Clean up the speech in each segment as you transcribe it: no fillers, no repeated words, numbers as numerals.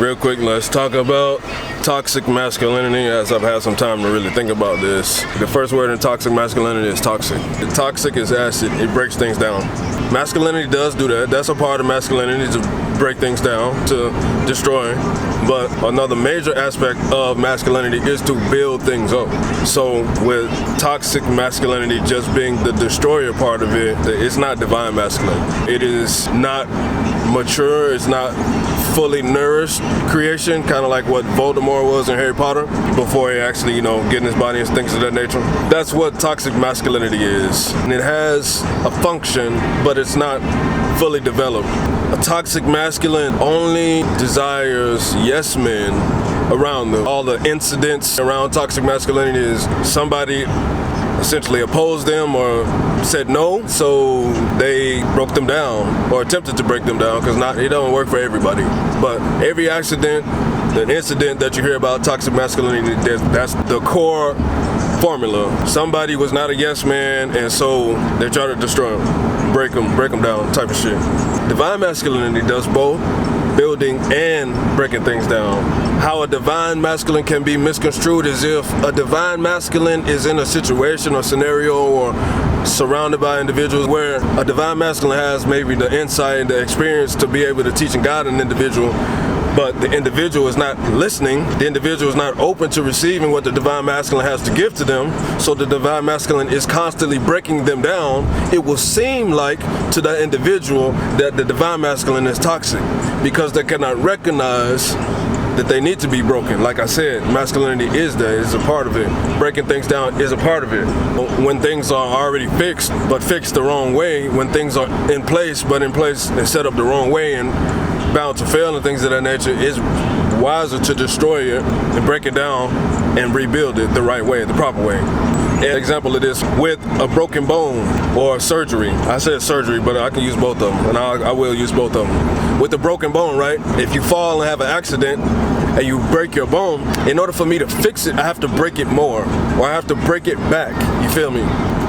Real quick, let's talk about toxic masculinity, as I've had some time to really think about this. The first word in toxic masculinity is toxic. The toxic is acid, it breaks things down. Masculinity does do that. That's a part of masculinity, to break things down, to destroy. But another major aspect of masculinity is to build things up. So with toxic masculinity just being the destroyer part of it, it's not divine masculine. It is not mature, it's not fully nourished creation, kind of like what Voldemort was in Harry Potter before he actually, getting his body and things of that nature. That's what toxic masculinity is. And it has a function, but it's not fully developed. A toxic masculine only desires yes men around them. All the incidents around toxic masculinity is somebody essentially opposed them or said no, so they broke them down or attempted to break them down, because it doesn't work for everybody. But every accident, the incident that you hear about toxic masculinity, that's the core formula. Somebody was not a yes man, and so they try to destroy them, break them down, type of shit. Divine masculinity does both building and breaking things down. How a divine masculine can be misconstrued is if a divine masculine is in a situation or scenario or surrounded by individuals where a divine masculine has maybe the insight and the experience to be able to teach and guide an individual, but the individual is not listening, the individual is not open to receiving what the divine masculine has to give to them, so the divine masculine is constantly breaking them down. It will seem like to the individual that the divine masculine is toxic, because they cannot recognize that they need to be broken. Like I said, masculinity is a part of it. Breaking things down is a part of it. When things are already fixed, but fixed the wrong way, when things are in place, but in place and set up the wrong way and bound to fail and things of that nature, it's wiser to destroy it and break it down and rebuild it the right way, the proper way. An example of this with a broken bone or surgery. I said surgery, but I can use both of them, and I will use both of them. With a broken bone, right? If you fall and have an accident and you break your bone, in order for me to fix it, I have to break it more, or I have to break it back. You feel me?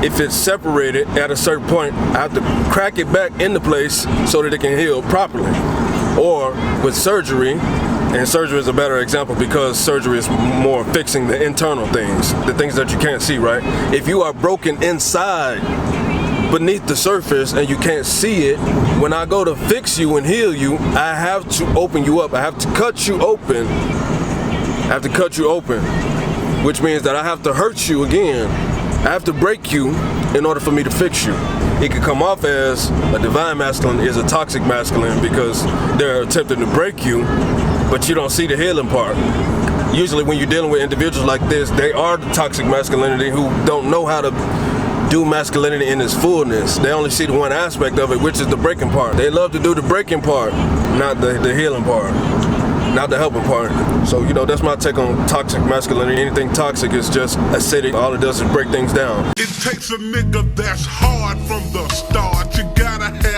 If it's separated at a certain point, I have to crack it back into place so that it can heal properly. Or with surgery, and surgery is a better example because surgery is more fixing the internal things, the things that you can't see, right? If you are broken inside, beneath the surface, and you can't see it, when I go to fix you and heal you, I have to open you up. I have to cut you open. Which means that I have to hurt you again. I have to break you in order for me to fix you. It could come off as a divine masculine is a toxic masculine because they're attempting to break you, but you don't see the healing part. Usually when you're dealing with individuals like this, they are the toxic masculinity who don't know how to do masculinity in its fullness. They only see the one aspect of it, which is the breaking part. They love to do the breaking part, not the healing part, not the helping part. So, that's my take on toxic masculinity. Anything toxic is just acidic. All it does is break things down. It takes a nigga that's hard from the start. You gotta have